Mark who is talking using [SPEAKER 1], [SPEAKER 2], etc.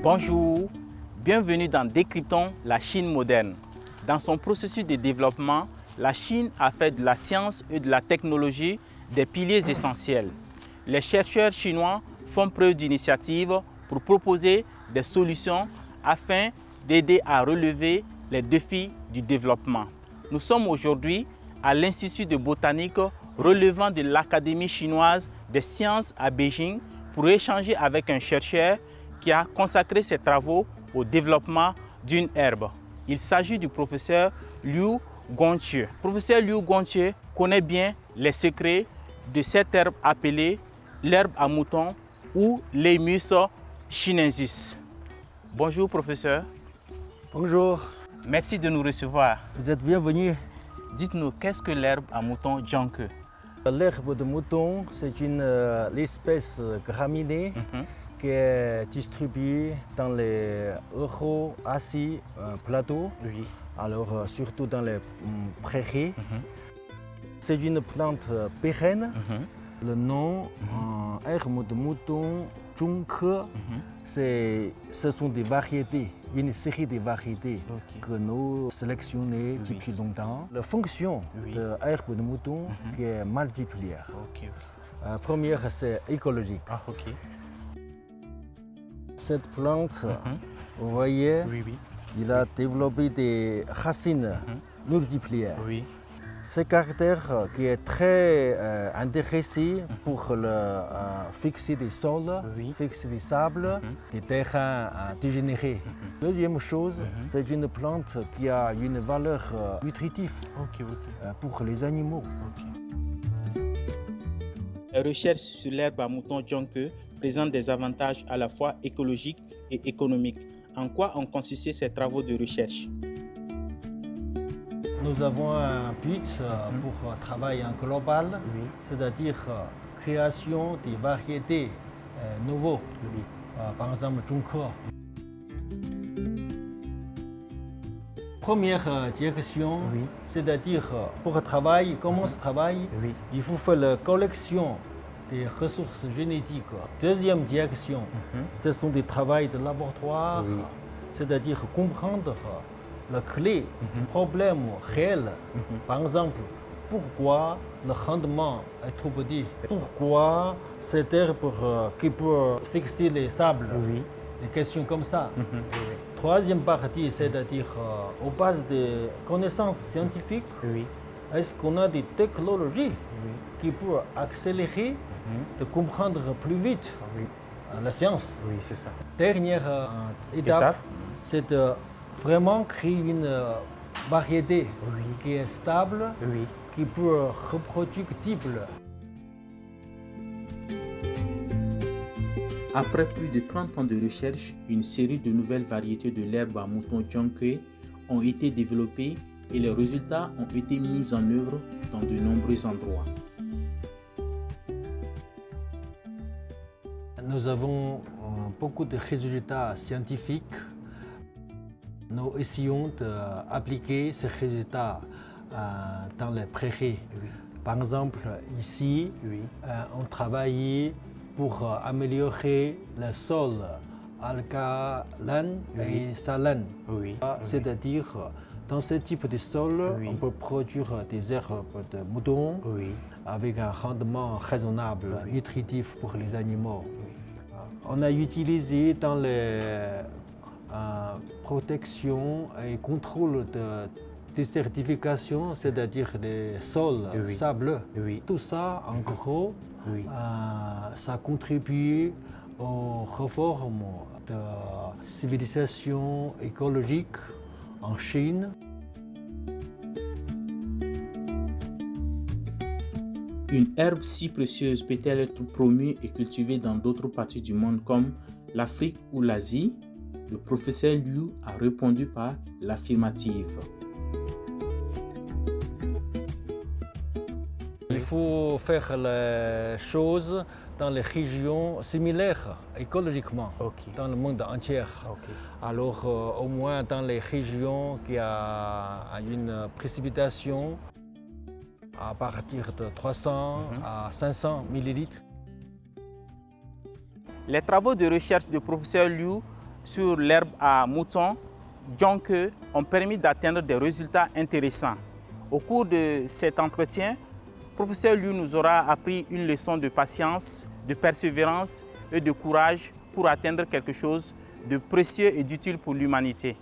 [SPEAKER 1] Bonjour, bienvenue dans Décryptons la Chine moderne. Dans son processus de développement, la Chine a fait de la science et de la technologie des piliers essentiels. Les chercheurs chinois font preuve d'initiative pour proposer des solutions afin d'aider à relever les défis du développement. Nous sommes aujourd'hui à l'Institut de botanique relevant de l'Académie chinoise des sciences à Beijing pour échanger avec un chercheur qui a consacré ses travaux au développement d'une herbe. Il s'agit du professeur Liu Guangqie. Le professeur Liu Guangqie connaît bien les secrets de cette herbe appelée l'herbe à mouton ou l'Eimus chinensis. Bonjour professeur.
[SPEAKER 2] Bonjour.
[SPEAKER 1] Merci de nous recevoir.
[SPEAKER 2] Vous êtes bienvenue.
[SPEAKER 1] Dites-nous, qu'est-ce que l'herbe à mouton Jiangke?
[SPEAKER 2] L'herbe de mouton, c'est une espèce graminée qui est distribuée dans les Euro-Asie plateaux,
[SPEAKER 1] Oui.
[SPEAKER 2] alors surtout dans les prairies. C'est une plante pérenne. Le nom herbe de mouton Zhongke, ce sont des variétés, une série de variétés que nous sélectionnons depuis longtemps. La fonction de l'herbe de mouton qui est multiple. Première, c'est écologique. Cette plante, vous voyez, il a développé des racines multipliées. Ce caractère qui est très intéressé pour fixer des sols, fixer des sables, des terrains dégénérés. Deuxième chose, c'est une plante qui a une valeur nutritive pour les animaux.
[SPEAKER 1] Les recherches sur l'herbe à mouton Jiangke présentent des avantages à la fois écologiques et économiques. En quoi ont consisté ces travaux de recherche?
[SPEAKER 2] Nous avons un but pour travailler en global, c'est-à-dire création des variétés nouveaux, par exemple Zhongke. Première direction, c'est-à-dire pour travailler, comment se travaille, il faut faire la collection des ressources génétiques. Deuxième direction, ce sont des travaux de laboratoire, c'est-à-dire comprendre la clé, le problème réel. Par exemple, pourquoi le rendement est trop petit? Pourquoi cette herbe qui peut fixer les sables? Des questions comme ça. Troisième partie, c'est-à-dire aux bases des connaissances scientifiques, est-ce qu'on a des technologies qui peuvent accélérer, de comprendre plus vite la science?
[SPEAKER 1] C'est ça.
[SPEAKER 2] Dernière étape, c'est de vraiment créer une variété qui est stable, qui peut être reproductible.
[SPEAKER 1] Après plus de 30 ans de recherche, une série de nouvelles variétés de l'herbe à mouton Jiangke ont été développées et les résultats ont été mis en œuvre dans de nombreux endroits.
[SPEAKER 2] Nous avons beaucoup de résultats scientifiques. Nous essayons d'appliquer ces résultats dans les prairies. Par exemple, ici, on travaille pour améliorer le sol alcalin et salin. C'est-à-dire, dans ce type de sol, on peut produire des herbes de mouton avec un rendement raisonnable, nutritif pour les animaux. On a utilisé dans les protection et contrôle de désertification, c'est-à-dire des sols sableux. Tout ça, en gros, ça contribue aux réformes de civilisation écologique en Chine.
[SPEAKER 1] Une herbe si précieuse peut-elle être promue et cultivée dans d'autres parties du monde comme l'Afrique ou l'Asie? Le professeur Liu a répondu par l'affirmative.
[SPEAKER 2] Il faut faire les choses dans les régions similaires écologiquement dans le monde entier. Alors au moins dans les régions qui ont une précipitation à partir de 300 à 500 millilitres.
[SPEAKER 1] Les travaux de recherche du professeur Liu sur l'herbe à moutons, Jonke, ont permis d'atteindre des résultats intéressants. Au cours de cet entretien, le professeur Liu nous aura appris une leçon de patience, de persévérance et de courage pour atteindre quelque chose de précieux et d'utile pour l'humanité.